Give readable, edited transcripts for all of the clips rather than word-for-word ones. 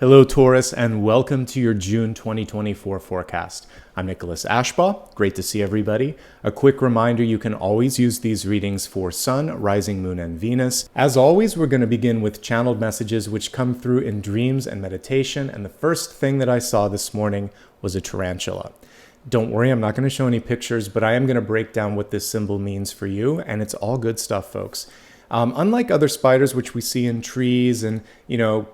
Hello, Taurus, and welcome to your June 2024 forecast. I'm Nicholas Ashbaugh. Great to see everybody. A quick reminder, you can always use these readings for Sun, Rising Moon, and Venus. As always, we're going to begin with channeled messages which come through in dreams and meditation, and the first thing that I saw this morning was a tarantula. Don't worry, I'm not going to show any pictures, but I am going to break down what this symbol means for you, and it's all good stuff, folks. Unlike other spiders, which we see in trees and,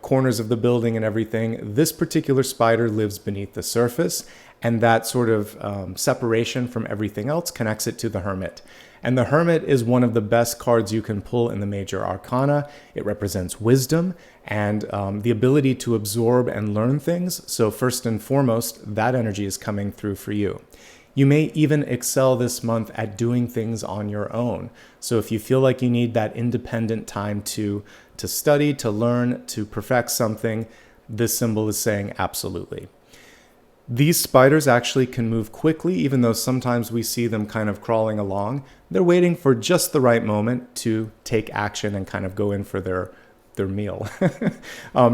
corners of the building and everything, this particular spider lives beneath the surface, and that sort of separation from everything else connects it to the Hermit. And the Hermit is one of the best cards you can pull in the major arcana. It represents wisdom and the ability to absorb and learn things. So first and foremost, that energy is coming through for you. You may even excel this month at doing things on your own. So if you feel like you need that independent time to study, to learn, to perfect something, this symbol is saying absolutely. These spiders actually can move quickly, even though sometimes we see them kind of crawling along. They're waiting for just the right moment to take action and kind of go in for their meal.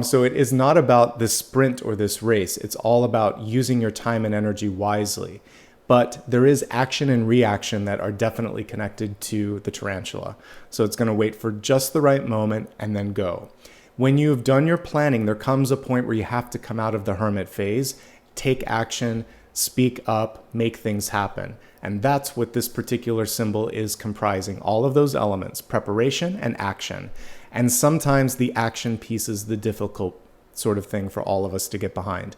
So it is not about this sprint or this race. It's all about using your time and energy wisely. But there is action and reaction that are definitely connected to the tarantula. So it's going to wait for just the right moment and then go. When you've done your planning, there comes a point where you have to come out of the hermit phase, take action, speak up, make things happen. And that's what this particular symbol is comprising, all of those elements, preparation and action. And sometimes the action piece is the difficult sort of thing for all of us to get behind.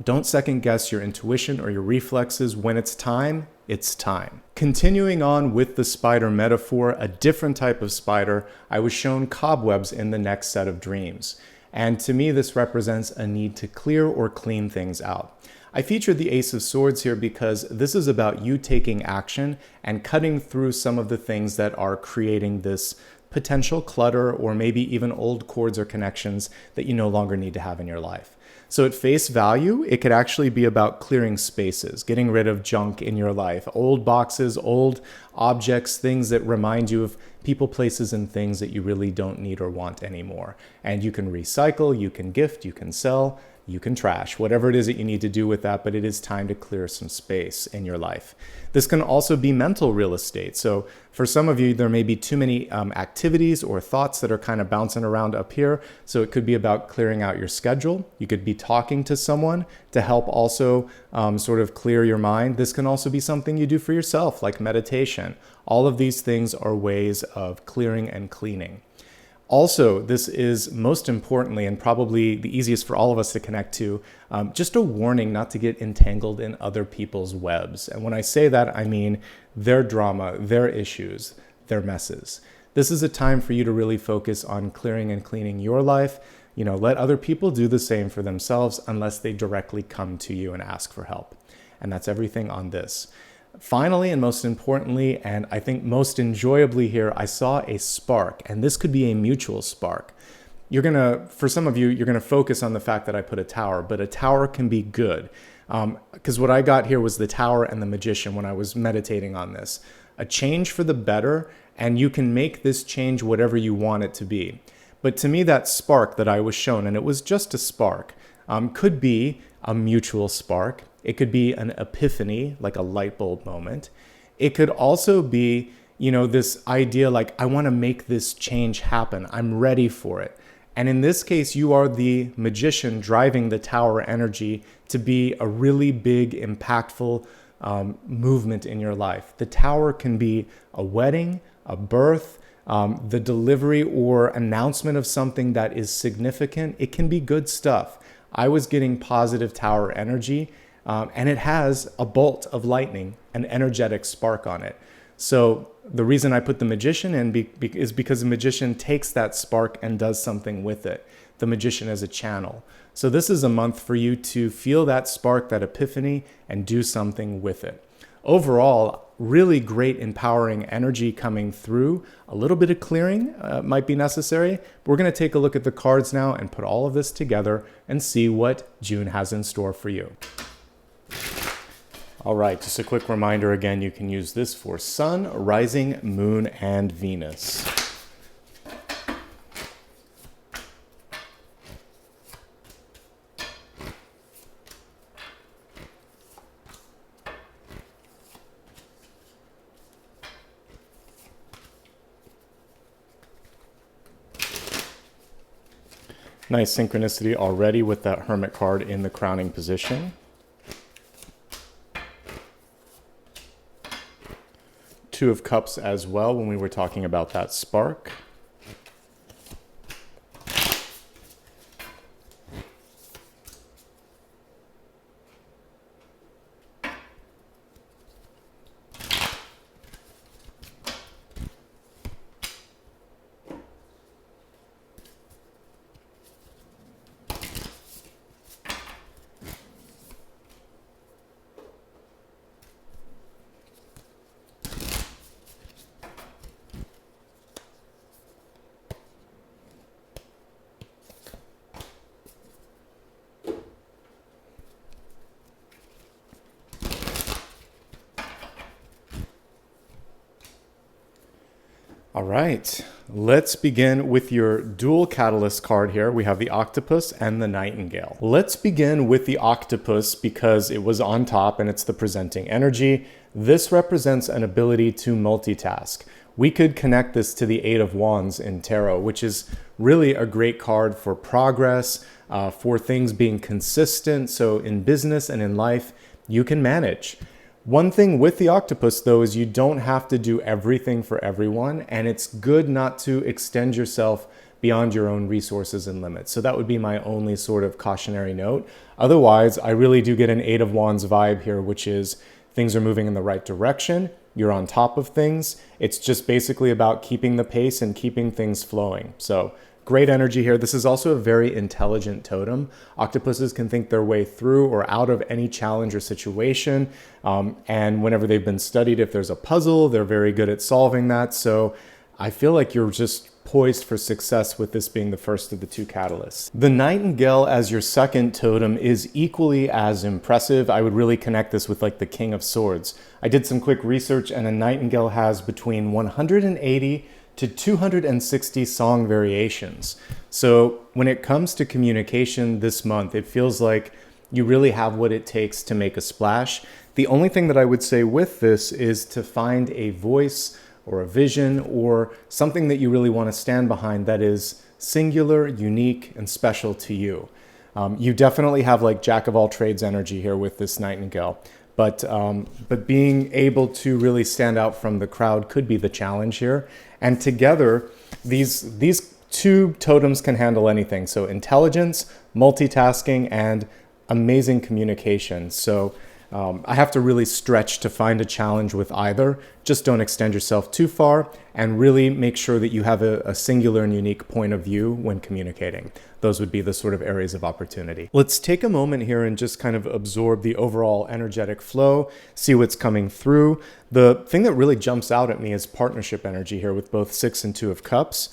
Don't second guess your intuition or your reflexes. When it's time, it's time. Continuing on with the spider metaphor, a different type of spider, I was shown cobwebs in the next set of dreams. And to me, this represents a need to clear or clean things out. I featured the Ace of Swords here because this is about you taking action and cutting through some of the things that are creating this potential clutter or maybe even old cords or connections that you no longer need to have in your life. So at face value, it could actually be about clearing spaces, getting rid of junk in your life, old boxes, old objects, things that remind you of people, places, and things that you really don't need or want anymore. And you can recycle, you can gift, you can sell, you can trash, whatever it is that you need to do with that, but it is time to clear some space in your life. This can also be mental real estate. So for some of you, there may be too many activities or thoughts that are kind of bouncing around up here. So it could be about clearing out your schedule. You could be talking to someone to help also sort of clear your mind. This can also be something you do for yourself, like meditation. All of these things are ways of clearing and cleaning. Also, this is most importantly, and probably the easiest for all of us to connect to, just a warning not to get entangled in other people's webs. And when I say that, I mean their drama, their issues, their messes. This is a time for you to really focus on clearing and cleaning your life. Let other people do the same for themselves unless they directly come to you and ask for help. And that's everything on this. Finally, and most importantly, and I think most enjoyably here, I saw a spark, and this could be a mutual spark. For some of you, you're going to focus on the fact that I put a tower, but a tower can be good. Because what I got here was the tower and the magician when I was meditating on this. A change for the better, and you can make this change whatever you want it to be. But to me, that spark that I was shown, and it was just a spark, could be a mutual spark. It could be an epiphany, like a light bulb moment. It could also be, this idea like, I want to make this change happen. I'm ready for it. And in this case, you are the magician driving the tower energy to be a really big, impactful movement in your life. The tower can be a wedding, a birth, the delivery or announcement of something that is significant. It can be good stuff. I was getting positive tower energy. And it has a bolt of lightning, an energetic spark on it. So the reason I put the magician in is because the magician takes that spark and does something with it. The magician is a channel. So this is a month for you to feel that spark, that epiphany, and do something with it. Overall, really great empowering energy coming through. A little bit of clearing might be necessary. We're going to take a look at the cards now and put all of this together and see what June has in store for you. All right, just a quick reminder again, you can use this for Sun, Rising, Moon, and Venus. Nice synchronicity already with that Hermit card in the crowning position. Two of Cups as well when we were talking about that spark. All right, let's begin with your dual catalyst card here. We have the Octopus and the Nightingale. Let's begin with the Octopus because it was on top and it's the presenting energy. This represents an ability to multitask. We could connect this to the Eight of Wands in Tarot, which is really a great card for progress, for things being consistent. So in business and in life, you can manage. One thing with the Octopus, though, is you don't have to do everything for everyone, and it's good not to extend yourself beyond your own resources and limits. So that would be my only sort of cautionary note. Otherwise, I really do get an Eight of Wands vibe here, which is things are moving in the right direction. You're on top of things. It's just basically about keeping the pace and keeping things flowing. So great energy here. This is also a very intelligent totem. Octopuses can think their way through or out of any challenge or situation. And whenever they've been studied, if there's a puzzle, they're very good at solving that. So I feel like you're just poised for success with this being the first of the two catalysts. The Nightingale as your second totem is equally as impressive. I would really connect this with like the King of Swords. I did some quick research and a Nightingale has between 180 to 260 song variations. So when it comes to communication this month, it feels like you really have what it takes to make a splash. The only thing that I would say with this is to find a voice or a vision or something that you really want to stand behind that is singular, unique, and special to you. You definitely have like jack of all trades energy here with this Nightingale. But being able to really stand out from the crowd could be the challenge here. And together, these two totems can handle anything. So intelligence, multitasking, and amazing communication. So I have to really stretch to find a challenge with either. Just don't extend yourself too far and really make sure that you have a singular and unique point of view when communicating. Those would be the sort of areas of opportunity. Let's take a moment here and just kind of absorb the overall energetic flow, see what's coming through. The thing that really jumps out at me is partnership energy here with both Six and Two of Cups.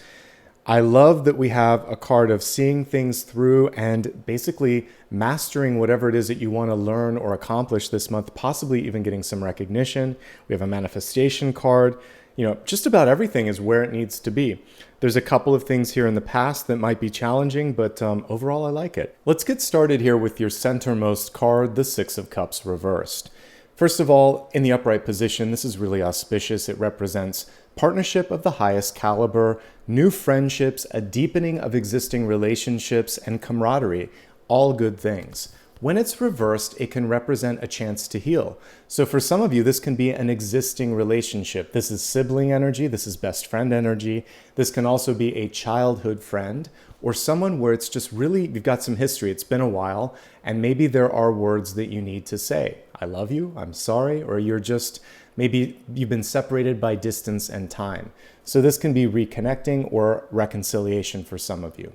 I love that we have a card of seeing things through and basically mastering whatever it is that you want to learn or accomplish this month, possibly even getting some recognition. We have a manifestation card. You know, just about everything is where it needs to be. There's a couple of things here in the past that might be challenging, but overall I like it. Let's get started here with your centermost card, the Six of Cups reversed. First of all, in the upright position, this is really auspicious. It represents partnership of the highest caliber, new friendships, a deepening of existing relationships, and camaraderie, all good things. When it's reversed, it can represent a chance to heal. So for some of you, this can be an existing relationship. This is sibling energy, this is best friend energy. This can also be a childhood friend or someone where it's just really, you've got some history, it's been a while, and maybe there are words that you need to say. I love you, I'm sorry, or you're just, maybe you've been separated by distance and time. So this can be reconnecting or reconciliation for some of you.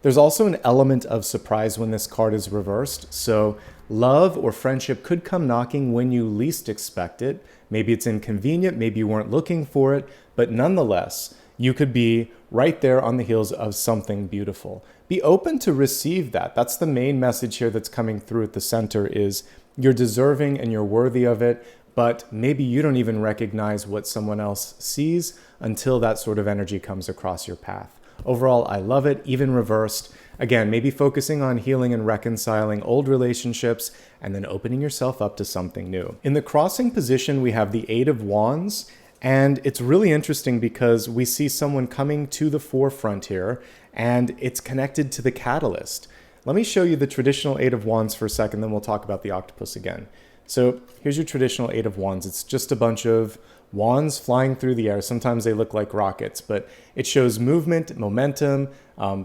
There's also an element of surprise when this card is reversed. So love or friendship could come knocking when you least expect it. Maybe it's inconvenient, maybe you weren't looking for it, but nonetheless, you could be right there on the heels of something beautiful. Be open to receive that. That's the main message here that's coming through at the center is you're deserving and you're worthy of it, but maybe you don't even recognize what someone else sees until that sort of energy comes across your path. Overall, I love it, even reversed. Again, maybe focusing on healing and reconciling old relationships and then opening yourself up to something new. In the crossing position, we have the Eight of Wands And it's really interesting because we see someone coming to the forefront here, and it's connected to the catalyst. Let me show you the traditional Eight of Wands for a second, then we'll talk about the octopus again. So here's your traditional Eight of Wands. It's just a bunch of wands flying through the air. Sometimes they look like rockets, but it shows movement, momentum,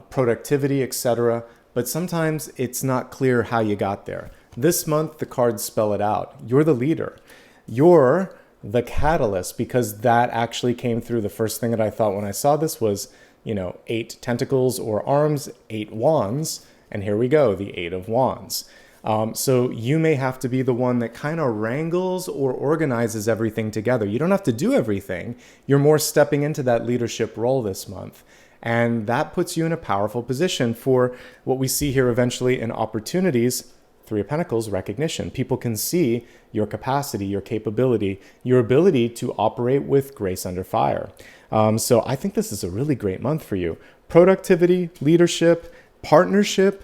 productivity, etc. But sometimes it's not clear how you got there. This month, the cards spell it out. You're the leader. You're the catalyst, because that actually came through. The first thing that I thought when I saw this was, 8 tentacles or arms, 8 wands, and here we go, the Eight of Wands. So you may have to be the one that kind of wrangles or organizes everything together. You don't have to do everything. You're more stepping into that leadership role this month. And that puts you in a powerful position for what we see here eventually in opportunities. Three of Pentacles, recognition. People can see your capacity, your capability, your ability to operate with grace under fire. So I think this is a really great month for you. Productivity, leadership, partnership,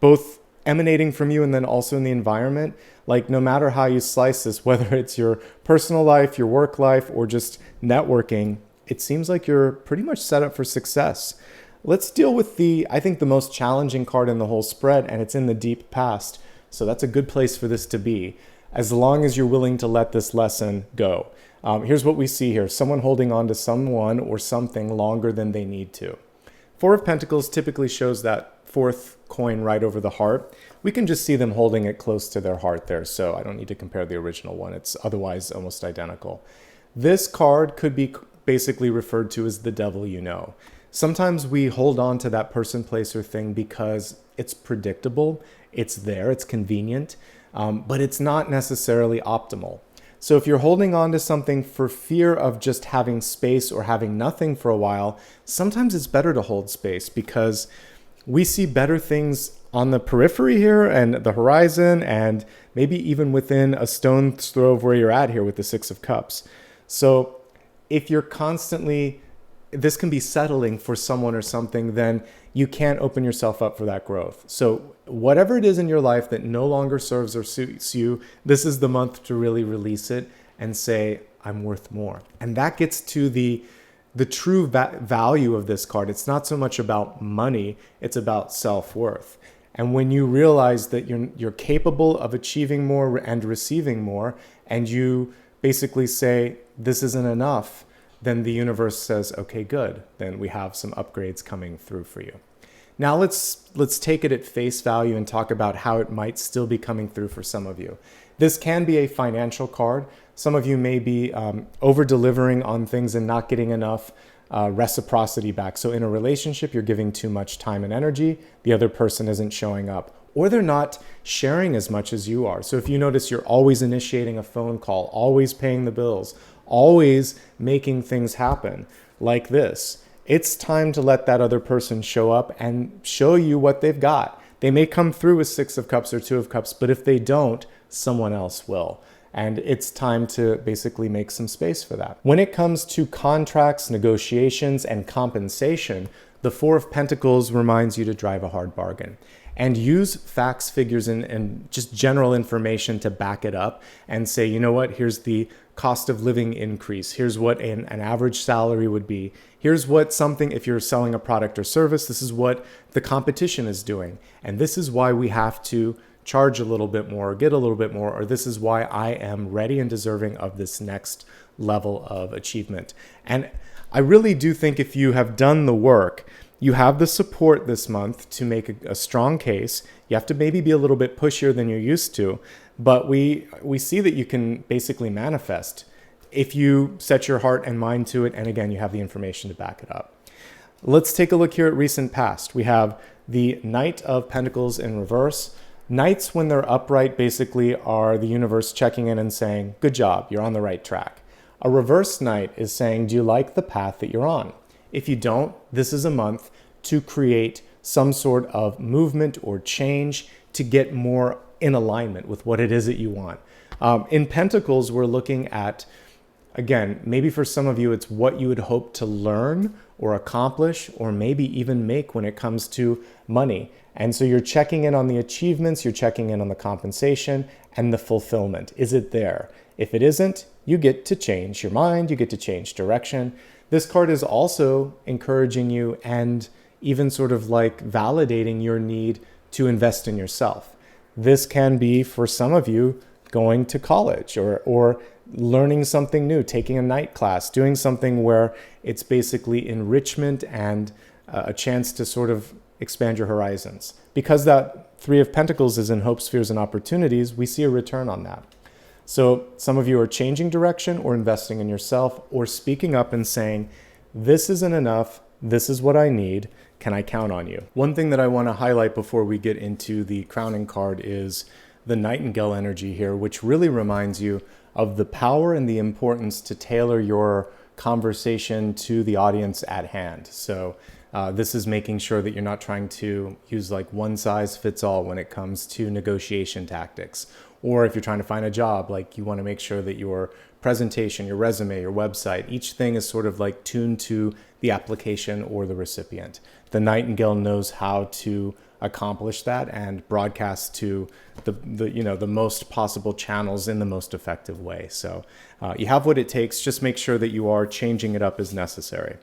both emanating from you and then also in the environment. Like, no matter how you slice this, whether it's your personal life, your work life, or just networking, it seems like you're pretty much set up for success. Let's deal with I think the most challenging card in the whole spread, and it's in the deep past. So that's a good place for this to be, as long as you're willing to let this lesson go. Here's what we see here. Someone holding on to someone or something longer than they need to. Four of Pentacles typically shows that fourth coin right over the heart. We can just see them holding it close to their heart there, so I don't need to compare the original one. It's otherwise almost identical. This card could be basically referred to as the devil you know. Sometimes we hold on to that person, place, or thing because it's predictable, it's there, it's convenient, but it's not necessarily optimal. So if you're holding on to something for fear of just having space or having nothing for a while, sometimes it's better to hold space, because we see better things on the periphery here and the horizon, and maybe even within a stone's throw of where you're at here with the Six of Cups. So if you're constantly, this can be settling for someone or something, then you can't open yourself up for that growth. So whatever it is in your life that no longer serves or suits you, this is the month to really release it and say, I'm worth more. And that gets to the true value of this card. It's not so much about money, it's about self-worth. And when you realize that you're capable of achieving more and receiving more, and you basically say, this isn't enough, then the universe says, okay, good. Then we have some upgrades coming through for you. Now let's take it at face value and talk about how it might still be coming through for some of you. This can be a financial card. Some of you may be over-delivering on things and not getting enough reciprocity back. So in a relationship, you're giving too much time and energy. The other person isn't showing up, or they're not sharing as much as you are. So if you notice you're always initiating a phone call, always paying the bills, always making things happen like this, it's time to let that other person show up and show you what they've got. They may come through with Six of Cups or Two of Cups, but if they don't, someone else will. And it's time to basically make some space for that. When it comes to contracts, negotiations, and compensation, the Four of Pentacles reminds you to drive a hard bargain and use facts, figures, and just general information to back it up and say, you know what, here's the cost of living increase. Here's what an average salary would be. Here's what something, if you're selling a product or service, this is what the competition is doing. And this is why we have to charge a little bit more, or get a little bit more, or this is why I am ready and deserving of this next level of achievement. And I really do think if you have done the work, you have the support this month to make a strong case. You have to maybe be a little bit pushier than you're used to, but we see that you can basically manifest if you set your heart and mind to it, and again, you have the information to back it up. Let's take a look here at recent past. We have the Knight of Pentacles in reverse. Knights, when they're upright, basically are the universe checking in and saying, good job, you're on the right track. A reverse knight is saying, do you like the path that you're on? If you don't, this is a month to create some sort of movement or change to get more in alignment with what it is that you want. In Pentacles, we're looking at, again, maybe for some of you, it's what you would hope to learn or accomplish or maybe even make when it comes to money. And so you're checking in on the achievements, you're checking in on the compensation and the fulfillment. Is it there? If it isn't, you get to change your mind, you get to change direction. This card is also encouraging you and even sort of like validating your need to invest in yourself. This can be, for some of you, going to college or learning something new, taking a night class, doing something where it's basically enrichment and a chance to sort of expand your horizons. Because that Three of Pentacles is in hopes, fears, and opportunities, we see a return on that. So some of you are changing direction or investing in yourself or speaking up and saying, this isn't enough, this is what I need, can I count on you? One thing that I want to highlight before we get into the crowning card is the Nightingale energy here, which really reminds you of the power and the importance to tailor your conversation to the audience at hand. So this is making sure that you're not trying to use like one size fits all when it comes to negotiation tactics. Or if you're trying to find a job, like you want to make sure that your presentation, your resume, your website, each thing is sort of like tuned to the application or the recipient. The Nightingale knows how to accomplish that and broadcast to the most possible channels in the most effective way. So you have what it takes. Just make sure that you are changing it up as necessary.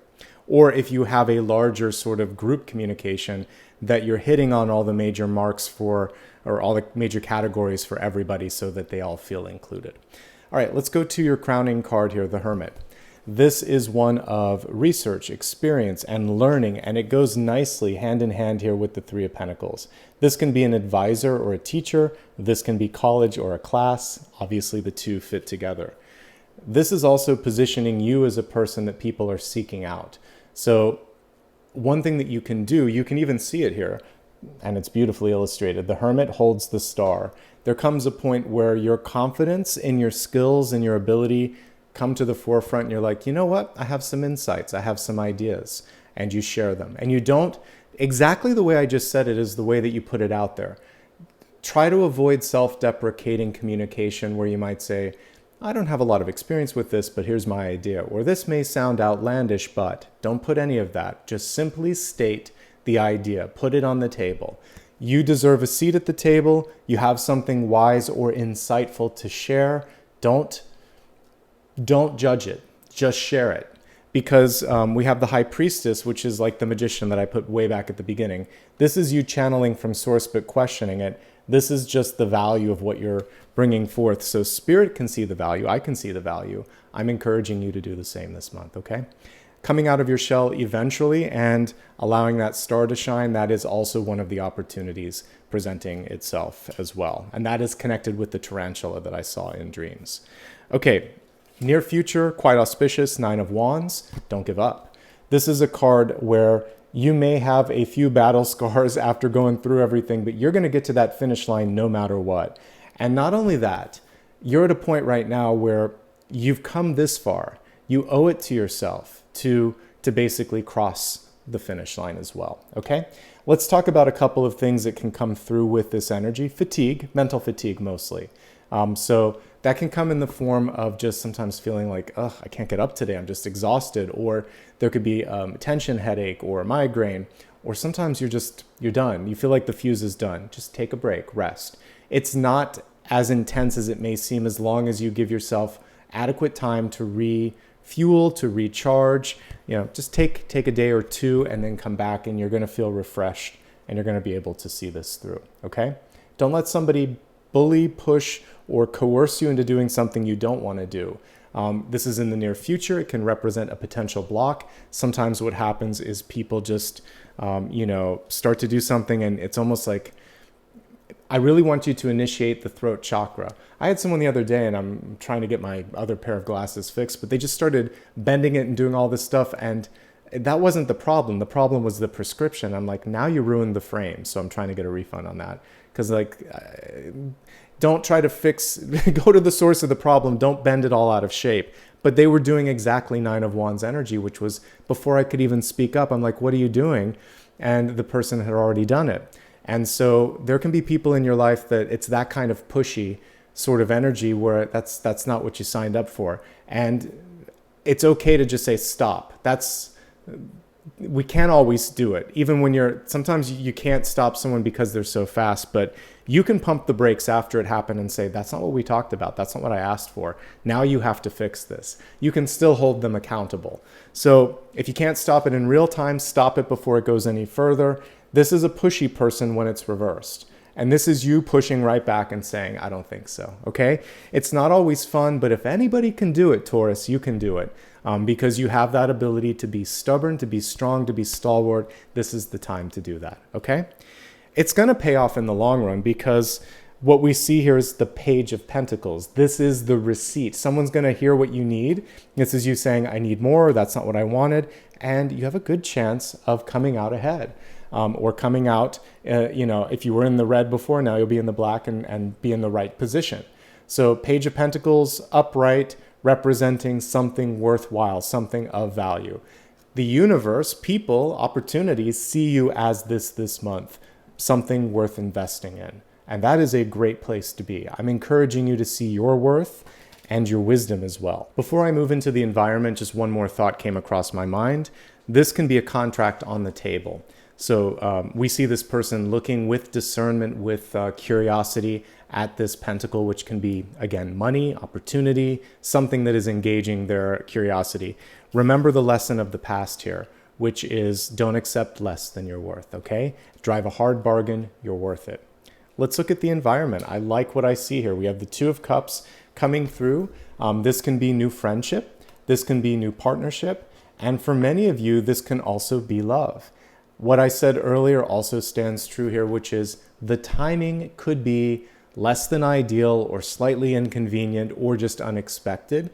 Or if you have a larger sort of group communication, that you're hitting on all the major marks for, or all the major categories for everybody so that they all feel included. All right, let's go to your crowning card here, the Hermit. This is one of research, experience, and learning, and it goes nicely hand in hand here with the Three of Pentacles. This can be an advisor or a teacher. This can be college or a class. Obviously, the two fit together. This is also positioning you as a person that people are seeking out. So one thing that you can do, you can even see it here, and it's beautifully illustrated. The Hermit holds the star. There comes a point where your confidence in your skills and your ability come to the forefront, and you're like, you know what? I have some insights. I have some ideas, and you share them. And you don't, exactly the way I just said it is the way that you put it out there. Try to avoid self-deprecating communication where you might say, I don't have a lot of experience with this, but here's my idea. Or this may sound outlandish, but don't put any of that. Just simply state the idea. Put it on the table. You deserve a seat at the table. You have something wise or insightful to share. Don't judge it. Just share it. Because we have the High Priestess, which is like the magician that I put way back at the beginning. This is you channeling from source but questioning it. This is just the value of what you're bringing forth. So Spirit can see the value. I can see the value. I'm encouraging you to do the same this month, okay? Coming out of your shell eventually and allowing that star to shine, that is also one of the opportunities presenting itself as well. And that is connected with the tarantula that I saw in dreams. Okay, near future, quite auspicious, Nine of Wands. Don't give up. This is a card where you may have a few battle scars after going through everything, but you're going to get to that finish line no matter what. And not only that, you're at a point right now where you've come this far. You owe it to yourself to basically cross the finish line as well, okay? Let's talk about a couple of things that can come through with this energy. Fatigue, mental fatigue mostly. So that can come in the form of just sometimes feeling like, ugh, I can't get up today, I'm just exhausted. Or there could be tension headache or migraine. Or sometimes you're done. You feel like the fuse is done. Just take a break, rest. It's not as intense as it may seem as long as you give yourself adequate time to refuel, to recharge. You know, just take a day or two and then come back and you're going to feel refreshed and you're going to be able to see this through, okay? Don't let somebody bully, push, or coerce you into doing something you don't want to do. This is in the near future. It can represent a potential block. Sometimes what happens is people just, start to do something and it's almost like, I really want you to initiate the throat chakra. I had someone the other day and I'm trying to get my other pair of glasses fixed, but they just started bending it and doing all this stuff. And that wasn't the problem. The problem was the prescription. I'm like, now you ruined the frame. So I'm trying to get a refund on that. Because don't try to go to the source of the problem. Don't bend it all out of shape. But they were doing exactly Nine of Wands energy, which was before I could even speak up. I'm like, what are you doing? And the person had already done it. And so there can be people in your life that it's that kind of pushy sort of energy where that's not what you signed up for. And it's okay to just say stop. we can't always do it. Even when sometimes you can't stop someone because they're so fast, but you can pump the brakes after it happened and say, that's not what we talked about. That's not what I asked for. Now you have to fix this. You can still hold them accountable. So if you can't stop it in real time, stop it before it goes any further. This is a pushy person when it's reversed. And this is you pushing right back and saying, I don't think so, okay? It's not always fun, but if anybody can do it, Taurus, you can do it. Because you have that ability to be stubborn, to be strong, to be stalwart. This is the time to do that, okay? It's going to pay off in the long run because what we see here is the Page of Pentacles. This is the receipt. Someone's going to hear what you need. This is you saying, I need more, that's not what I wanted. And you have a good chance of coming out ahead. Or coming out, if you were in the red before, now you'll be in the black and be in the right position. So Page of Pentacles, upright, representing something worthwhile, something of value. The universe, people, opportunities see you as this month, something worth investing in. And that is a great place to be. I'm encouraging you to see your worth and your wisdom as well. Before I move into the environment, just one more thought came across my mind. This can be a contract on the table. So we see this person looking with discernment, with curiosity at this pentacle, which can be, again, money, opportunity, something that is engaging their curiosity. Remember the lesson of the past here, which is don't accept less than you're worth, okay? Drive a hard bargain, you're worth it. Let's look at the environment. I like what I see here. We have the Two of Cups coming through. This can be new friendship. This can be new partnership. And for many of you, this can also be love. What I said earlier also stands true here, which is the timing could be less than ideal or slightly inconvenient or just unexpected.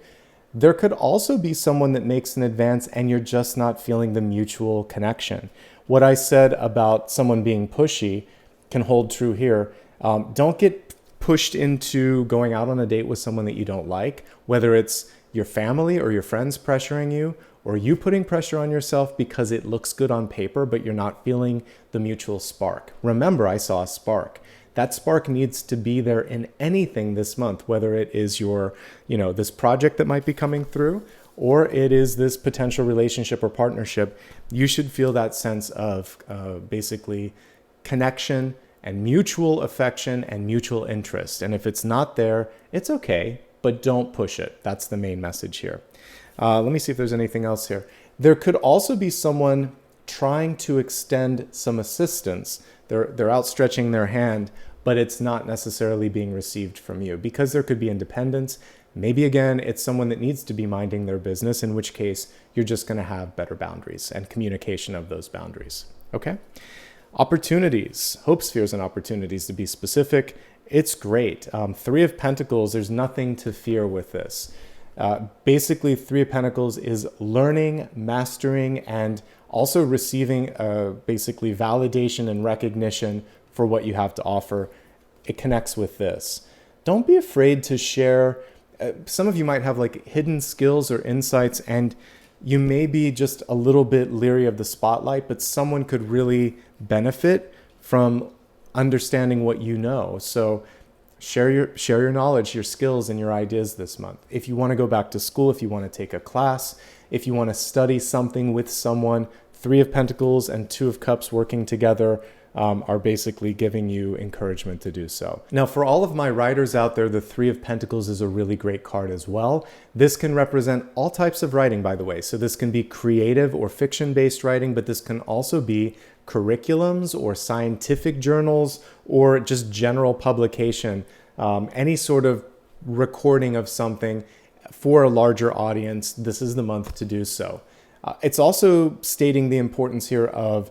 There could also be someone that makes an advance and you're just not feeling the mutual connection. What I said about someone being pushy can hold true here. Don't get pushed into going out on a date with someone that you don't like, whether it's your family or your friends pressuring you, or you putting pressure on yourself because it looks good on paper, but you're not feeling the mutual spark. Remember, I saw a spark. That spark needs to be there in anything this month, whether it is your, this project that might be coming through, or it is this potential relationship or partnership. You should feel that sense of basically connection and mutual affection and mutual interest. And if it's not there, it's okay, but don't push it. That's the main message here. Let me see if there's anything else here. There could also be someone trying to extend some assistance. They're outstretching their hand, but it's not necessarily being received from you because there could be independence. Maybe again, it's someone that needs to be minding their business, in which case you're just going to have better boundaries and communication of those boundaries. Okay? Opportunities, hope spheres and opportunities to be specific. It's great. Three of Pentacles, there's nothing to fear with this. Basically, Three of Pentacles is learning, mastering, and also receiving basically validation and recognition for what you have to offer. It connects with this. Don't be afraid to share. Some of you might have like hidden skills or insights, and you may be just a little bit leery of the spotlight, but someone could really benefit from understanding what you know. So share your knowledge, your skills, and your ideas this month. If you want to go back to school, if you want to take a class, if you want to study something with someone, Three of Pentacles and Two of Cups working together are basically giving you encouragement to do so. Now, for all of my writers out there, the Three of Pentacles is a really great card as well. This can represent all types of writing, by the way. So this can be creative or fiction-based writing, but this can also be curriculums or scientific journals or just general publication, any sort of recording of something for a larger audience. This is the month to do so. It's also stating the importance here of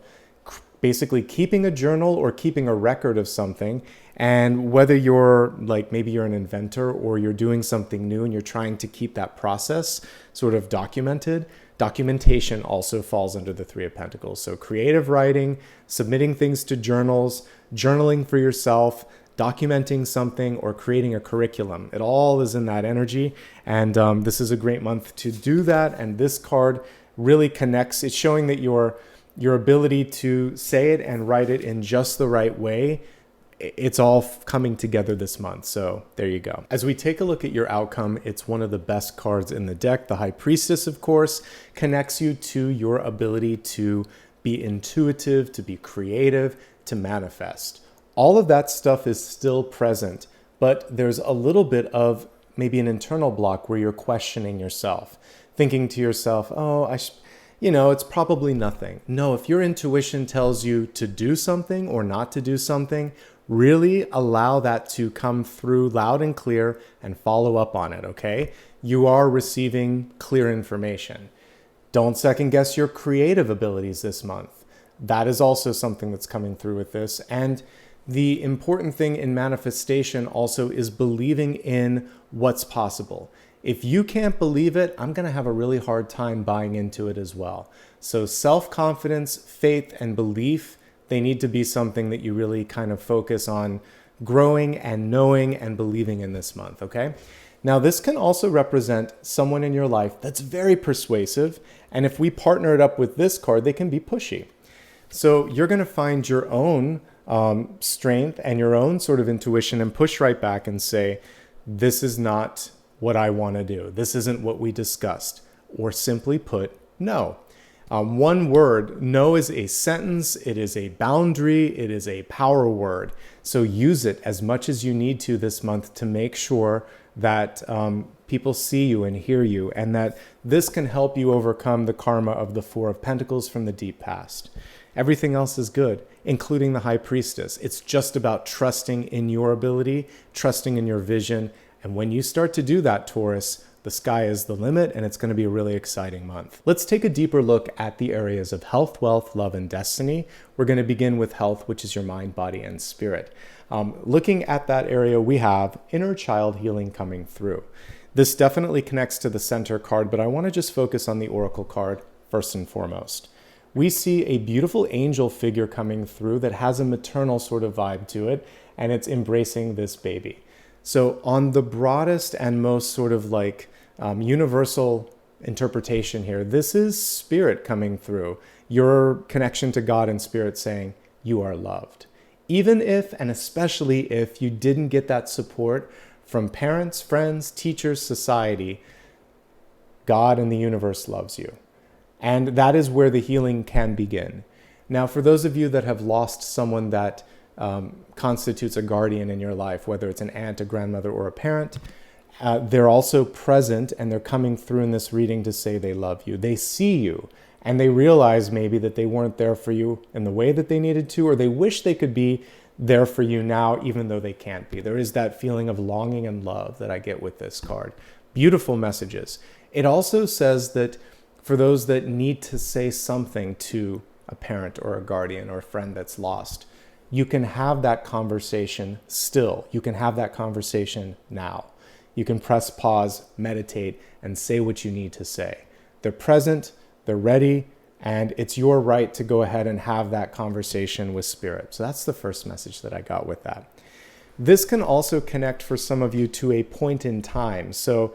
basically keeping a journal or keeping a record of something. And whether you're like, maybe you're an inventor or you're doing something new and you're trying to keep that process sort of documented, documentation also falls under the Three of Pentacles. So creative writing, submitting things to journals, journaling for yourself, documenting something, or creating a curriculum. It all is in that energy. And this is a great month to do that. And this card really connects. It's showing that your ability to say it and write it in just the right way it's all coming together this month. So there you go. As we take a look at your outcome, it's one of the best cards in the deck. The High Priestess, of course, connects you to your ability to be intuitive, to be creative, to manifest. All of that stuff is still present, but there's a little bit of maybe an internal block where you're questioning yourself, thinking to yourself, oh, it's probably nothing. No, if your intuition tells you to do something or not to do something, really allow that to come through loud and clear and follow up on it, okay? You are receiving clear information. Don't second guess your creative abilities this month. That is also something that's coming through with this. And the important thing in manifestation also is believing in what's possible. If you can't believe it, I'm going to have a really hard time buying into it as well. So self-confidence, faith, and belief, they need to be something that you really kind of focus on growing and knowing and believing in this month, okay? Now, this can also represent someone in your life that's very persuasive. And if we partner it up with this card, they can be pushy. So you're going to find your own strength and your own sort of intuition and push right back and say, this is not what I want to do. This isn't what we discussed. Or simply put, no. One word, no, is a sentence. It is a boundary. It is a power word. So use it as much as you need to this month to make sure that people see you and hear you, and that this can help you overcome the karma of the Four of Pentacles from the deep past. Everything else is good, including the High Priestess. It's just about trusting in your ability, trusting in your vision. And when you start to do that, Taurus, the sky is the limit, and it's going to be a really exciting month. Let's take a deeper look at the areas of health, wealth, love, and destiny. We're going to begin with health, which is your mind, body, and spirit. Looking at that area, we have inner child healing coming through. This definitely connects to the center card, but I want to just focus on the oracle card first and foremost. We see a beautiful angel figure coming through that has a maternal sort of vibe to it, and it's embracing this baby. So on the broadest and most sort of like universal interpretation here, this is spirit coming through, your connection to God and spirit saying you are loved. Even if, and especially if, you didn't get that support from parents, friends, teachers, society, God and the universe loves you. And that is where the healing can begin. Now, for those of you that have lost someone that constitutes a guardian in your life, whether it's an aunt, a grandmother, or a parent, they're also present, and they're coming through in this reading to say they love you. They see you, and they realize maybe that they weren't there for you in the way that they needed to, or they wish they could be there for you now, even though they can't be. There is that feeling of longing and love that I get with this card. Beautiful messages. It also says that for those that need to say something to a parent or a guardian or a friend that's lost, you can have that conversation still. You can have that conversation now. You can press pause, meditate, and say what you need to say. They're present, they're ready, and it's your right to go ahead and have that conversation with spirit. So that's the first message that I got with that. This can also connect for some of you to a point in time. So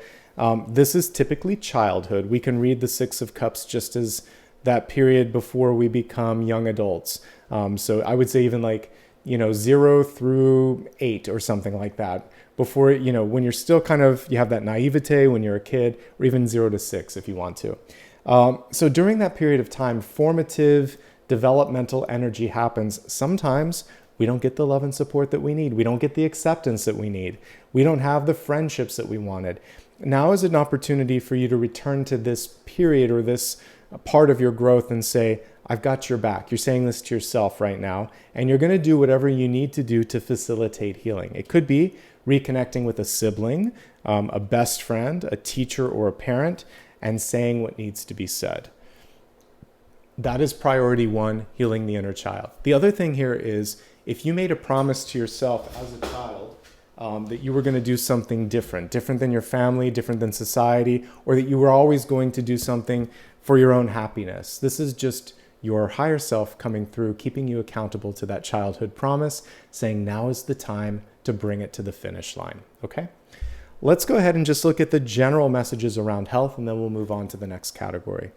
this is typically childhood. We can read the Six of Cups just as that period before we become young adults. So I would say even like, 0 through 8 or something like that. Before, when you're still you have that naivete when you're a kid, or even 0 to 6 if you want to. So during that period of time, formative developmental energy happens. Sometimes we don't get the love and support that we need. We don't get the acceptance that we need. We don't have the friendships that we wanted. Now is an opportunity for you to return to this period or this part of your growth and say, I've got your back. You're saying this to yourself right now, and you're going to do whatever you need to do to facilitate healing. It could be reconnecting with a sibling, a best friend, a teacher, or a parent, and saying what needs to be said. That is priority one, healing the inner child. The other thing here is, if you made a promise to yourself as a child that you were going to do something different than your family, different than society, or that you were always going to do something for your own happiness. This is just your higher self coming through, keeping you accountable to that childhood promise, saying now is the time to bring it to the finish line, okay? Let's go ahead and just look at the general messages around health, and then we'll move on to the next category.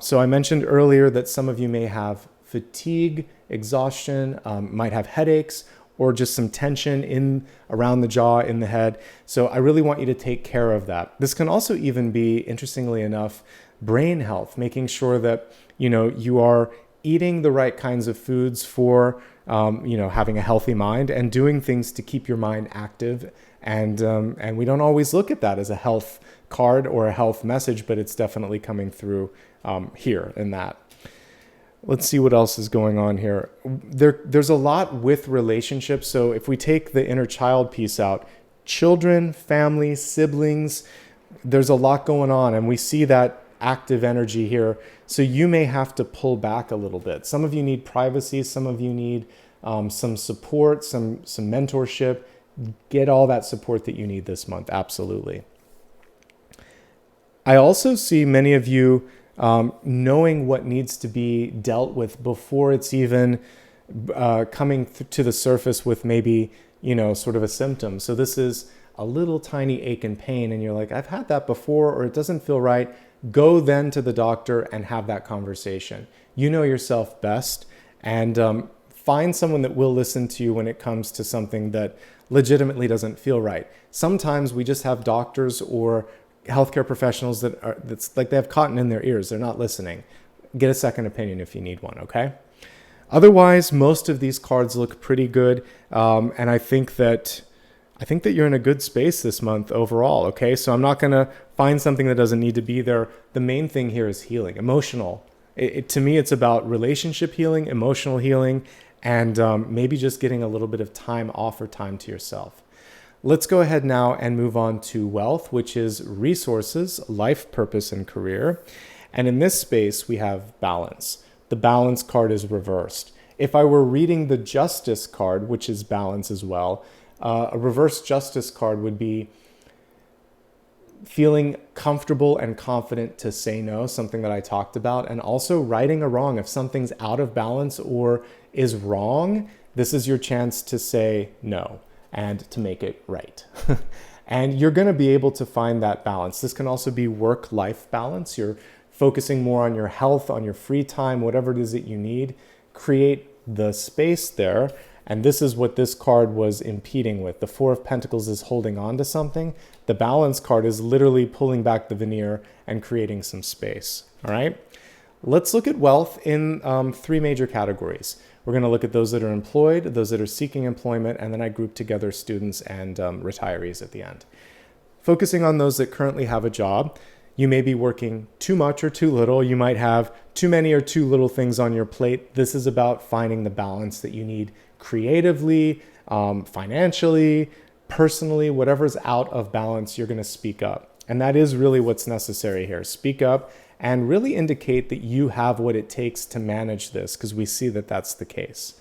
So I mentioned earlier that some of you may have fatigue, exhaustion, might have headaches, or just some tension in around the jaw, in the head. So I really want you to take care of that. This can also even be, interestingly enough, brain health, making sure that, you are eating the right kinds of foods for, having a healthy mind and doing things to keep your mind active. And we don't always look at that as a health card or a health message, but it's definitely coming through here in that. Let's see what else is going on here. There's a lot with relationships. So if we take the inner child piece out, children, family, siblings, there's a lot going on, and we see that active energy here. So you may have to pull back a little bit. Some of you need privacy. Some of you need some support, some mentorship. Get all that support that you need this month. Absolutely. I also see many of you knowing what needs to be dealt with before it's even coming to the surface with maybe, sort of a symptom. So this is a little tiny ache and pain, and you're like, I've had that before, or it doesn't feel right. Go then to the doctor and have that conversation. You know yourself best, and find someone that will listen to you when it comes to something that legitimately doesn't feel right. Sometimes we just have doctors or healthcare professionals that's like they have cotton in their ears. They're not listening. Get a second opinion if you need one, okay? Otherwise, most of these cards look pretty good, and I think that you're in a good space this month overall, okay? So I'm not going to find something that doesn't need to be there. The main thing here is healing, emotional. To me, it's about relationship healing, emotional healing, and maybe just getting a little bit of time off or time to yourself. Let's go ahead now and move on to wealth, which is resources, life purpose, and career. And in this space, we have balance. The balance card is reversed. If I were reading the justice card, which is balance as well, a reverse justice card would be feeling comfortable and confident to say no, something that I talked about, and also righting a wrong. If something's out of balance or is wrong, this is your chance to say no and to make it right. And you're going to be able to find that balance. This can also be work-life balance. You're focusing more on your health, on your free time, whatever it is that you need. Create the space there. And this is what this card was impeding with. The Four of Pentacles is holding on to something. The Balance card is literally pulling back the veneer and creating some space. All right. Let's look at wealth in three major categories. We're going to look at those that are employed, those that are seeking employment, and then I group together students and retirees at the end. Focusing on those that currently have a job, you may be working too much or too little. You might have too many or too little things on your plate. This is about finding the balance that you need creatively, financially, personally, whatever's out of balance, you're going to speak up. And that is really what's necessary here. Speak up and really indicate that you have what it takes to manage this, because we see that that's the case.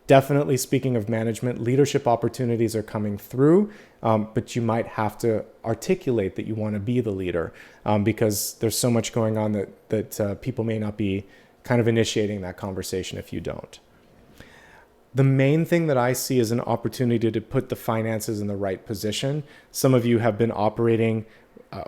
Definitely, speaking of management, leadership opportunities are coming through, but you might have to articulate that you want to be the leader, because there's so much going on that people may not be kind of initiating that conversation if you don't. The main thing that I see is an opportunity to put the finances in the right position. Some of you have been operating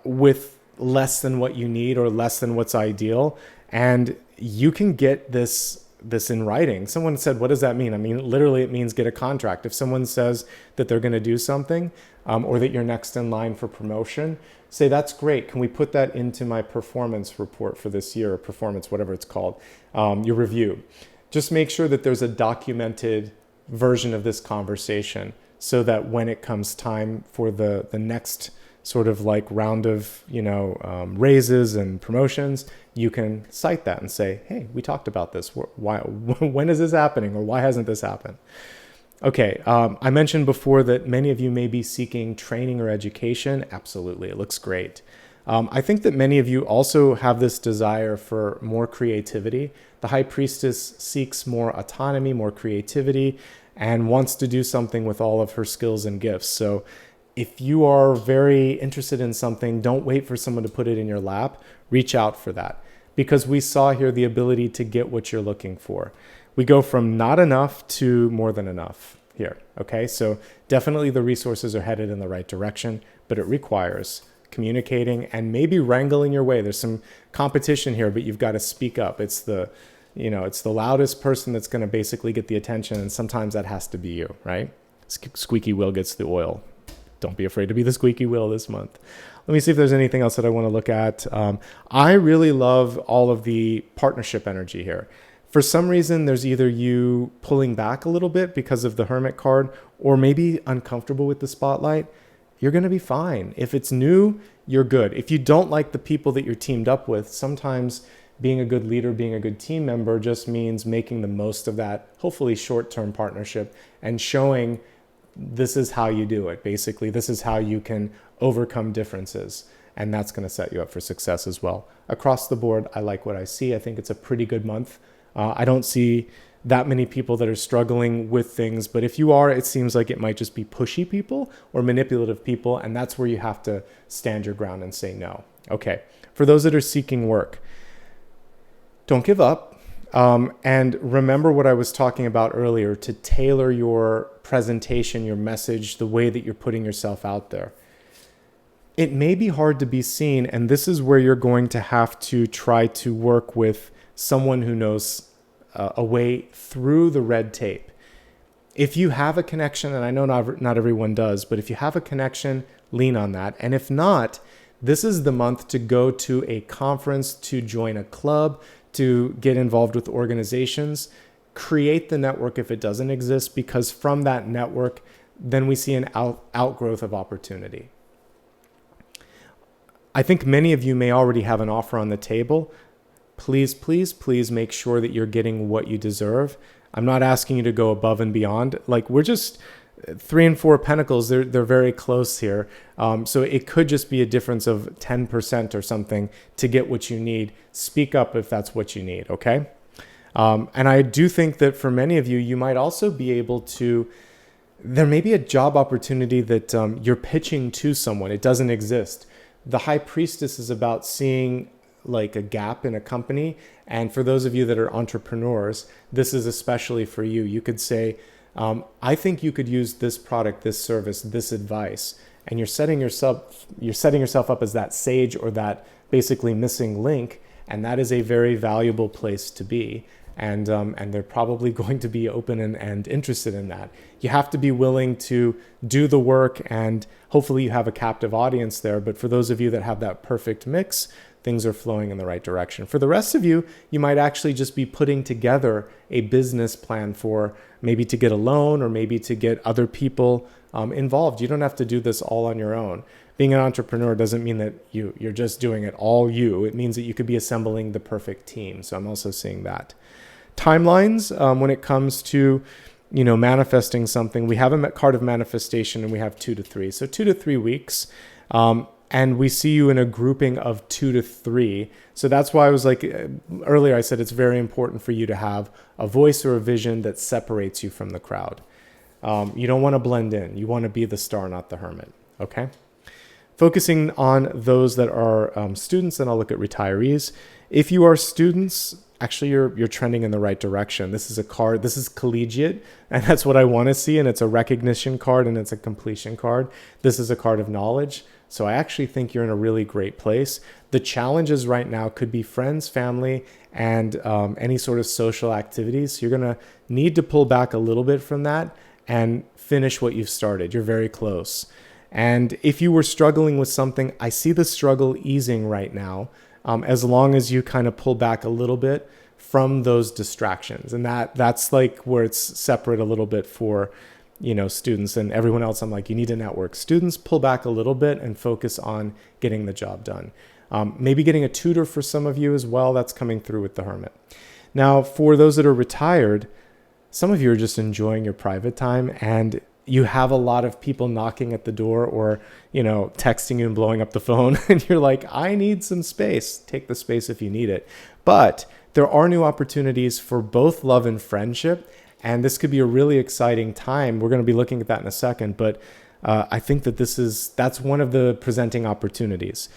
with less than what you need or less than what's ideal, and you can get this in writing. Someone said, what does that mean? I mean, literally it means get a contract. If someone says that they're going to do something, or that you're next in line for promotion, say, that's great. Can we put that into my performance report for this year, or performance, whatever it's called, your review? Just make sure that there's a documented version of this conversation so that when it comes time for the next sort of like round of, raises and promotions, you can cite that and say, hey, we talked about this. Why, when is this happening, or why hasn't this happened? Okay, I mentioned before that many of you may be seeking training or education. Absolutely, it looks great. I think that many of you also have this desire for more creativity. The High Priestess seeks more autonomy, more creativity, and wants to do something with all of her skills and gifts. So if you are very interested in something, don't wait for someone to put it in your lap. Reach out for that, because we saw here the ability to get what you're looking for. We go from not enough to more than enough here. Okay, so definitely the resources are headed in the right direction, but it requires communicating and maybe wrangling your way. There's some competition here, but you've got to speak up. It's the it's the loudest person that's going to basically get the attention. And sometimes that has to be you, right? Squeaky wheel gets the oil. Don't be afraid to be the squeaky wheel this month. Let me see if there's anything else that I want to look at. I really love all of the partnership energy here. For some reason, there's either you pulling back a little bit because of the Hermit card, or maybe uncomfortable with the spotlight. You're going to be fine. If it's new, you're good. If you don't like the people that you're teamed up with, sometimes being a good leader, being a good team member just means making the most of that, hopefully short-term partnership, and showing this is how you do it. Basically, this is how you can overcome differences. And that's going to set you up for success as well. Across the board, I like what I see. I think it's a pretty good month. I don't see that many people that are struggling with things, but if you are, it seems like it might just be pushy people or manipulative people, and that's where you have to stand your ground and say no. Okay, for those that are seeking work, don't give up. And remember what I was talking about earlier, to tailor your presentation, your message, the way that you're putting yourself out there. It may be hard to be seen, and this is where you're going to have to try to work with someone who knows a way through the red tape. If you have a connection, and I know not everyone does, but if you have a connection, lean on that. And if not, this is the month to go to a conference, to join a club, to get involved with organizations. Create the network if it doesn't exist, because from that network, then we see an outgrowth of opportunity. I think many of you may already have an offer on the table. Please, please, please make sure that you're getting what you deserve. I'm not asking you to go above and beyond. Like, we're just 3 and 4 Pentacles. They're very close here. So it could just be a difference of 10% or something to get what you need. Speak up if that's what you need, okay? And I do think that for many of you, you might also be able to, there may be a job opportunity that you're pitching to someone. It doesn't exist. The High Priestess is about seeing like a gap in a company. And for those of you that are entrepreneurs, this is especially for you. You could say, I think you could use this product, this service, this advice. And you're setting yourself up as that sage or that basically missing link. And that is a very valuable place to be. And they're probably going to be open and interested in that. You have to be willing to do the work, and hopefully you have a captive audience there. But for those of you that have that perfect mix, things are flowing in the right direction. For the rest of you, you might actually just be putting together a business plan for maybe to get a loan or maybe to get other people involved. You don't have to do this all on your own. Being an entrepreneur doesn't mean that you're just doing it all you. It means that you could be assembling the perfect team. So I'm also seeing that. Timelines, when it comes to, manifesting something, we have a card of manifestation and we have 2 to 3. So 2 to 3 weeks. And we see you in a grouping of 2 to 3. So that's why I was like, earlier I said it's very important for you to have a voice or a vision that separates you from the crowd. You don't want to blend in. You want to be the star, not the hermit. Okay? Focusing on those that are students, and I'll look at retirees. If you are students, actually you're trending in the right direction. This is a card, this is collegiate, and that's what I want to see, and it's a recognition card and it's a completion card. This is a card of knowledge. So I actually think you're in a really great place. The challenges right now could be friends, family, and any sort of social activities. So you're going to need to pull back a little bit from that and finish what you've started. You're very close. And if you were struggling with something, I see the struggle easing right now, as long as you kind of pull back a little bit from those distractions. And that's like where it's separate a little bit for students and everyone else. I'm like, you need to network. Students, pull back a little bit and focus on getting the job done. Maybe getting a tutor for some of you as well. That's coming through with the hermit. Now, for those that are retired, some of you are just enjoying your private time, and you have a lot of people knocking at the door or, texting you and blowing up the phone. And you're like, I need some space. Take the space if you need it. But there are new opportunities for both love and friendship. And this could be a really exciting time. We're going to be looking at that in a second. But I think that that's one of the presenting opportunities.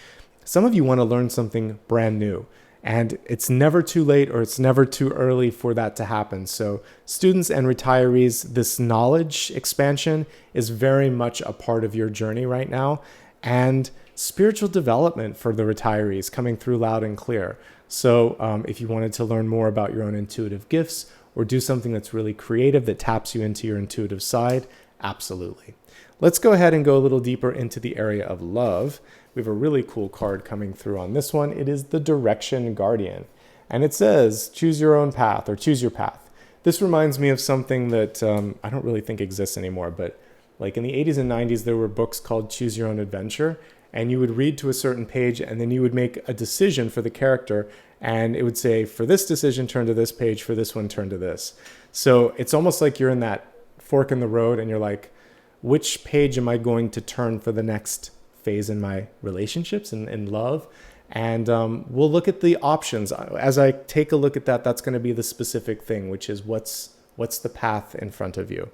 Some of you want to learn something brand new. And it's never too late or it's never too early for that to happen. So students and retirees, this knowledge expansion is very much a part of your journey right now. And spiritual development for the retirees coming through loud and clear. So if you wanted to learn more about your own intuitive gifts or do something that's really creative that taps you into your intuitive side, absolutely. Let's go ahead and go a little deeper into the area of love. We have a really cool card coming through on this one. It is the Direction Guardian. And it says, choose your own path, or choose your path. This reminds me of something that I don't really think exists anymore, but like in the 80s and 90s, there were books called Choose Your Own Adventure. And you would read to a certain page and then you would make a decision for the character. And it would say, for this decision, turn to this page, for this one, turn to this. So it's almost like you're in that fork in the road and you're like, which page am I going to turn for the next phase in my relationships and in love? And we'll look at the options. As I take a look at that, that's going to be the specific thing, which is what's the path in front of you.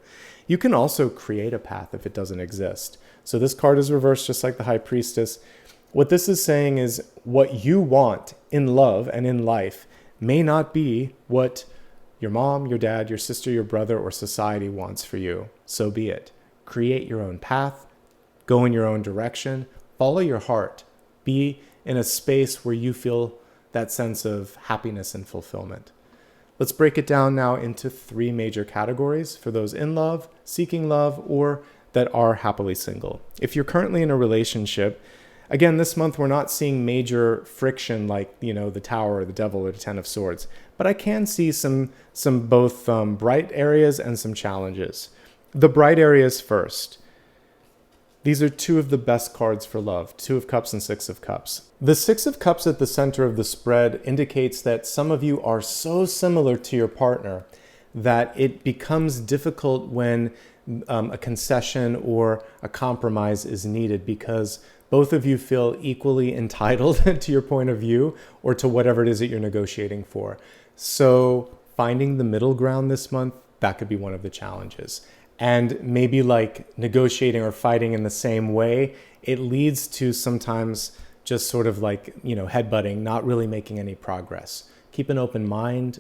You can also create a path if it doesn't exist. So this card is reversed just like the High Priestess. What this is saying is what you want in love and in life may not be what your mom, your dad, your sister, your brother, or society wants for you. So be it. Create your own path, go in your own direction, follow your heart, be in a space where you feel that sense of happiness and fulfillment. Let's break it down now into 3 major categories for those in love, seeking love, or that are happily single. If you're currently in a relationship, again, this month we're not seeing major friction like, the Tower or the Devil or the Ten of Swords, but I can see some both bright areas and some challenges. The bright areas first. These are 2 of the best cards for love, 2 of Cups and 6 of Cups. The 6 of Cups at the center of the spread indicates that some of you are so similar to your partner that it becomes difficult when a concession or a compromise is needed because both of you feel equally entitled to your point of view or to whatever it is that you're negotiating for. So finding the middle ground this month, that could be one of the challenges. And maybe like negotiating or fighting in the same way, it leads to sometimes just sort of like, headbutting, not really making any progress. Keep an open mind,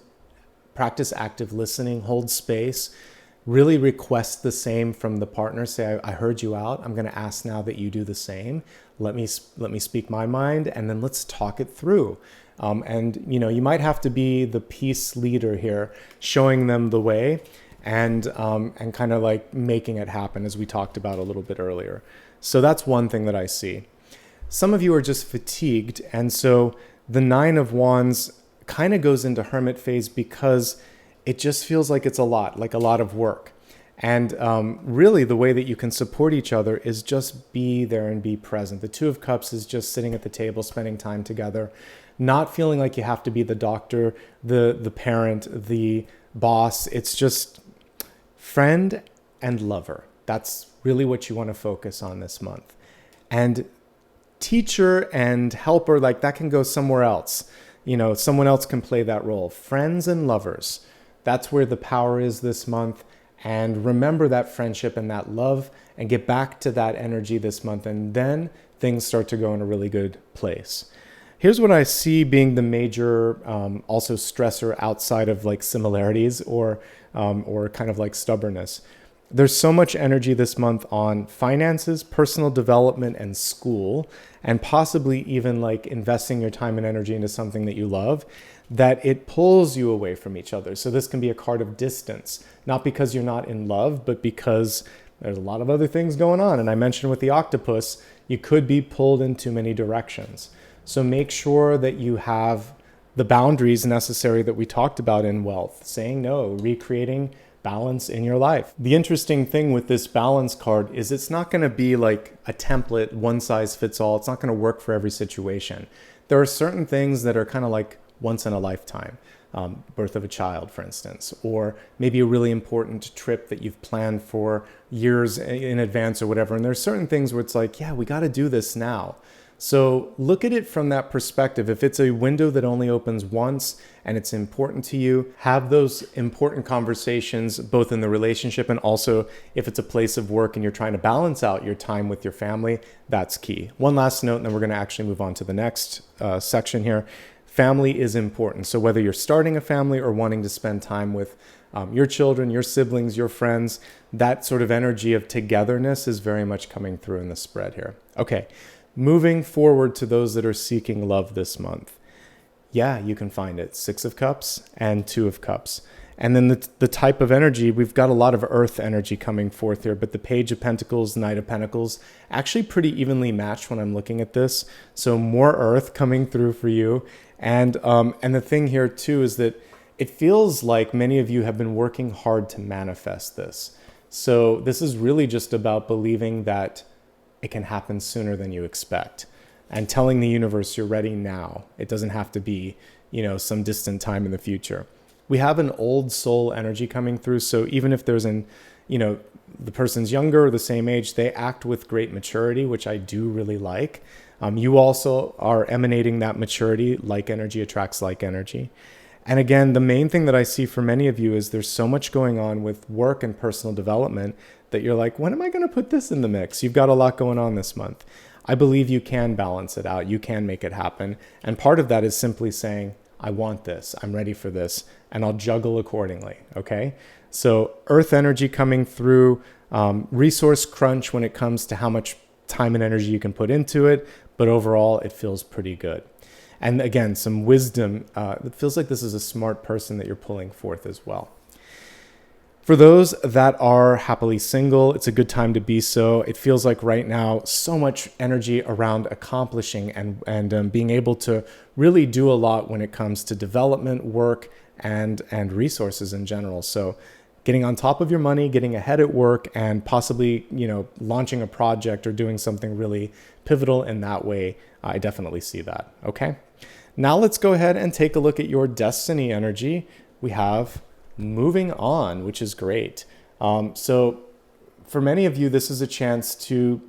practice active listening, hold space, really request the same from the partner. Say, I heard you out. I'm going to ask now that you do the same. Let me speak my mind, and then let's talk it through. And you might have to be the peace leader here, showing them the way and kind of like making it happen, as we talked about a little bit earlier. So that's one thing that I see. Some of you are just fatigued, and so the 9 of Wands kind of goes into hermit phase because it just feels like it's a lot of work. And really the way that you can support each other is just be there and be present. The 2 of Cups is just sitting at the table, spending time together, not feeling like you have to be the doctor, the parent, the boss. It's just friend and lover. That's really what you want to focus on this month. And teacher and helper, like that can go somewhere else. Someone else can play that role. Friends and lovers. That's where the power is this month. And remember that friendship and that love and get back to that energy this month. And then things start to go in a really good place. Here's what I see being the major also stressor outside of like similarities or kind of like stubbornness. There's so much energy this month on finances, personal development, and school, and possibly even like investing your time and energy into something that you love, that it pulls you away from each other. So this can be a card of distance, not because you're not in love, but because there's a lot of other things going on. And I mentioned with the octopus, you could be pulled in too many directions. So make sure that you have the boundaries necessary that we talked about in wealth, saying no, recreating balance in your life. The interesting thing with this balance card is it's not going to be like a template, one size fits all. It's not going to work for every situation. There are certain things that are kind of like once in a lifetime, birth of a child, for instance, or maybe a really important trip that you've planned for years in advance or whatever. And there's certain things where it's like, yeah, we got to do this now. So look at it from that perspective. If it's a window that only opens once and it's important to you, have those important conversations both in the relationship and also if it's a place of work and you're trying to balance out your time with your family, that's key. One last note, and then we're going to actually move on to the next section here. Family is important. So whether you're starting a family or wanting to spend time with your children, your siblings, your friends, that sort of energy of togetherness is very much coming through in the spread here. Okay. Moving forward to those that are seeking love this month. Yeah, you can find it. 6 of Cups and 2 of Cups. And then the type of energy, we've got a lot of earth energy coming forth here, but the Page of Pentacles, Knight of Pentacles, actually pretty evenly matched when I'm looking at this. So more earth coming through for you. And the thing here too is that it feels like many of you have been working hard to manifest this. So this is really just about believing that it can happen sooner than you expect and telling the universe you're ready now. It doesn't have to be, some distant time in the future. We have an old soul energy coming through. So even if there's the person's younger or the same age, they act with great maturity, which I do really like. You also are emanating that maturity. Like energy attracts like energy. And again, the main thing that I see for many of you is there's so much going on with work and personal development that you're like, when am I going to put this in the mix? You've got a lot going on this month. I believe you can balance it out. You can make it happen. And part of that is simply saying, I want this, I'm ready for this, and I'll juggle accordingly, okay? So earth energy coming through, resource crunch when it comes to how much time and energy you can put into it, but overall it feels pretty good. And again, some wisdom. It feels like this is a smart person that you're pulling forth as well. For those that are happily single, it's a good time to be so. It feels like right now, so much energy around accomplishing and being able to really do a lot when it comes to development, work, and resources in general. So getting on top of your money, getting ahead at work, and possibly, launching a project or doing something really pivotal in that way. I definitely see that, okay? Now let's go ahead and take a look at your destiny energy. We have moving on, which is great. So for many of you, this is a chance to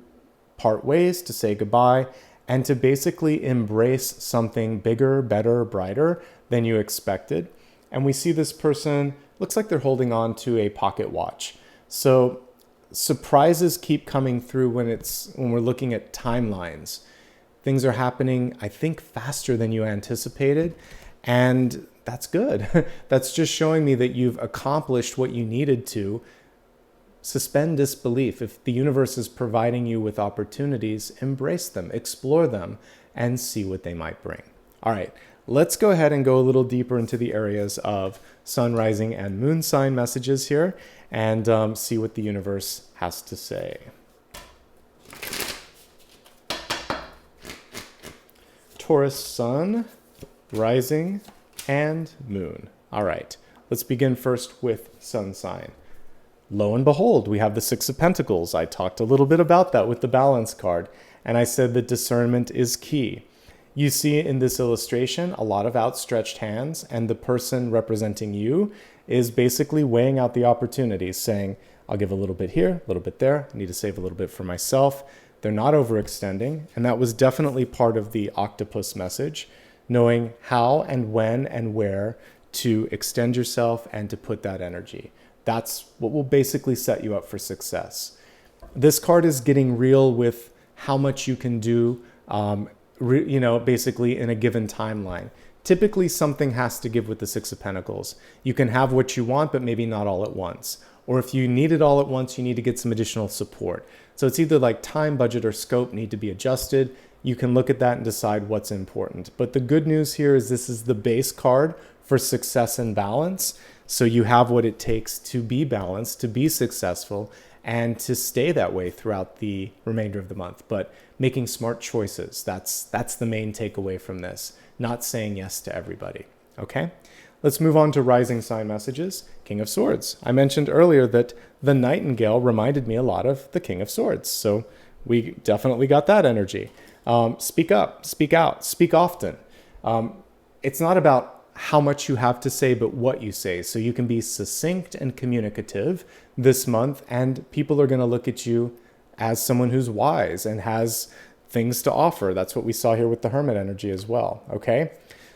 part ways, to say goodbye, and to basically embrace something bigger, better, brighter than you expected. And we see this person, looks like they're holding on to a pocket watch. So surprises keep coming through when we're looking at timelines. Things are happening, I think, faster than you anticipated. And that's good. That's just showing me that you've accomplished what you needed to. Suspend disbelief. If the universe is providing you with opportunities, embrace them, explore them, and see what they might bring. All right, let's go ahead and go a little deeper into the areas of sun, rising, and moon sign messages here and see what the universe has to say. Taurus sun, rising, and moon. All right, let's begin first with sun sign. Lo and behold, we have the 6 of Pentacles. I talked a little bit about that with the balance card, and I said that discernment is key. You see in this illustration a lot of outstretched hands, and the person representing you is basically weighing out the opportunities, saying, I'll give a little bit here, a little bit there, I need to save a little bit for myself. They're not overextending, and that was definitely part of the octopus message, knowing how and when and where to extend yourself and to put that energy. That's what will basically set you up for success. This card is getting real with how much you can do, basically in a given timeline. Typically, something has to give with the 6 of Pentacles. You can have what you want, but maybe not all at once. Or if you need it all at once, you need to get some additional support. So it's either like time, budget, or scope need to be adjusted. You can look at that and decide what's important. But the good news here is this is the base card for success and balance. So you have what it takes to be balanced, to be successful, and to stay that way throughout the remainder of the month. But making smart choices, that's the main takeaway from this. Not saying yes to everybody, okay? Let's move on to rising sign messages. King of Swords. I mentioned earlier that the Nightingale reminded me a lot of the King of Swords. So we definitely got that energy. Speak up, speak out, speak often. It's not about how much you have to say, but what you say. So you can be succinct and communicative this month, and people are going to look at you as someone who's wise and has things to offer. That's what we saw here with the Hermit energy as well, okay?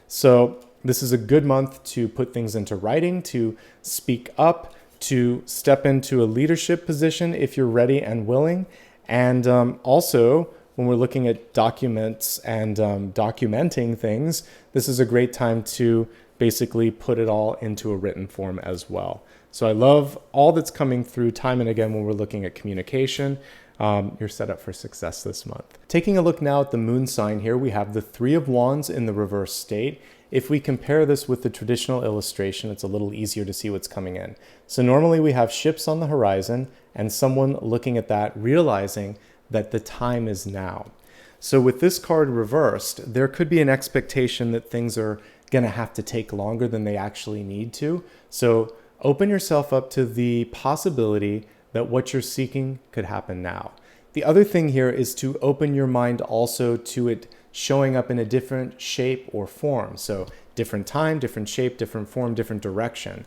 So this is a good month to put things into writing, to speak up, to step into a leadership position if you're ready and willing. And also, when we're looking at documents and documenting things, this is a great time to basically put it all into a written form as well. So I love all that's coming through time and again when we're looking at communication. You're set up for success this month. Taking a look now at the moon sign here, we have the 3 of Wands in the reverse state. if we compare this with the traditional illustration, it's a little easier to see what's coming in. So normally we have ships on the horizon and someone looking at that, realizing that the time is now. So with this card reversed, there could be an expectation that things are going to have to take longer than they actually need to. So open yourself up to the possibility that what you're seeking could happen now. The other thing here is to open your mind also to it showing up in a different shape or form. So different time, different shape, different form, different direction.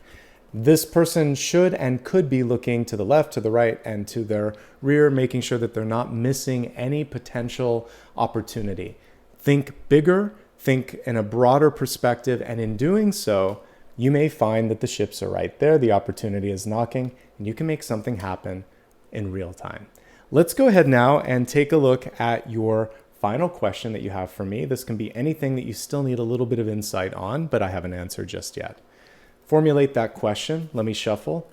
This person should and could be looking to the left, to the right, and to their rear, making sure that they're not missing any potential opportunity. Think bigger, think in a broader perspective, and in doing so, you may find that the ships are right there, the opportunity is knocking, and you can make something happen in real time. Let's go ahead now and take a look at your final question that you have for me. This can be anything that you still need a little bit of insight on, but I haven't answered just yet. Formulate that question. Let me shuffle.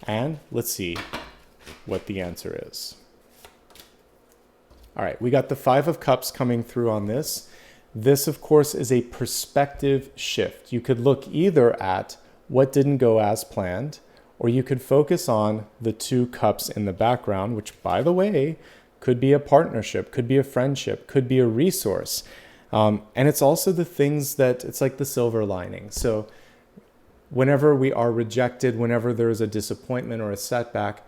And let's see what the answer is. All right, we got the Five of Cups coming through on this. This, of course, is a perspective shift. You could look either at what didn't go as planned, or you could focus on the two cups in the background, which, by the way, could be a partnership, could be a friendship, could be a resource. And it's also the things that, it's like the silver lining. So whenever we are rejected, whenever there's a disappointment or a setback,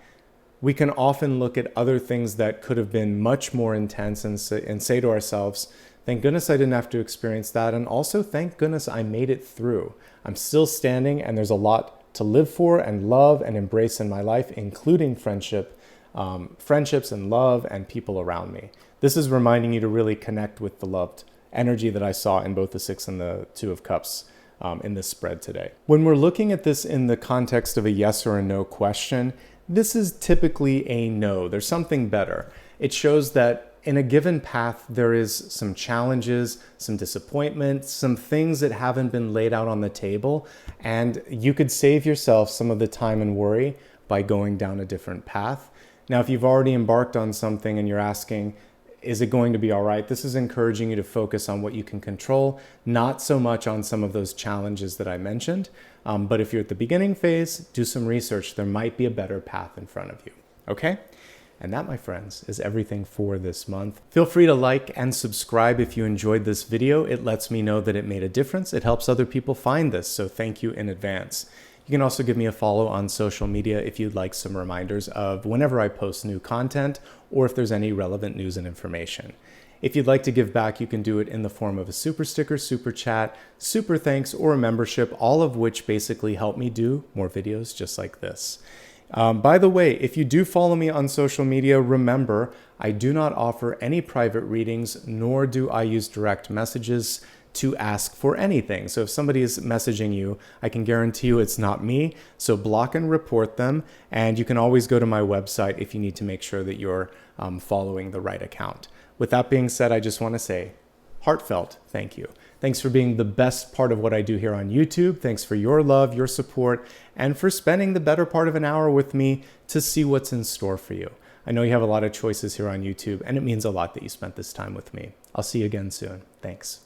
we can often look at other things that could have been much more intense and say to ourselves, thank goodness I didn't have to experience that. And also, thank goodness I made it through. I'm still standing and there's a lot to live for and love and embrace in my life, including friendships and love and people around me. This is reminding you to really connect with the loved energy that I saw in both the Six and the Two of Cups in this spread today. When we're looking at this in the context of a yes or a no question, this is typically a no. There's something better. It shows that in a given path, there is some challenges, some disappointment, some things that haven't been laid out on the table, and you could save yourself some of the time and worry by going down a different path. Now, if you've already embarked on something and you're asking, is it going to be all right? This is encouraging you to focus on what you can control, not so much on some of those challenges that I mentioned. But if you're at the beginning phase, do some research. There might be a better path in front of you, okay? And that, my friends, is everything for this month. Feel free to like and subscribe if you enjoyed this video. It lets me know that it made a difference. It helps other people find this, so thank you in advance. You can also give me a follow on social media if you'd like some reminders of whenever I post new content or if there's any relevant news and information. If you'd like to give back, you can do it in the form of a super sticker, super chat, super thanks, or a membership, all of which basically help me do more videos just like this. By the way, if you do follow me on social media, remember, I do not offer any private readings, nor do I use direct messages to ask for anything. So if somebody is messaging you, I can guarantee you it's not me. So block and report them. And you can always go to my website if you need to make sure that you're following the right account. With that being said, I just want to say heartfelt thank you. Thanks for being the best part of what I do here on YouTube. Thanks for your love, your support, and for spending the better part of an hour with me to see what's in store for you. I know you have a lot of choices here on YouTube, and it means a lot that you spent this time with me. I'll see you again soon. Thanks.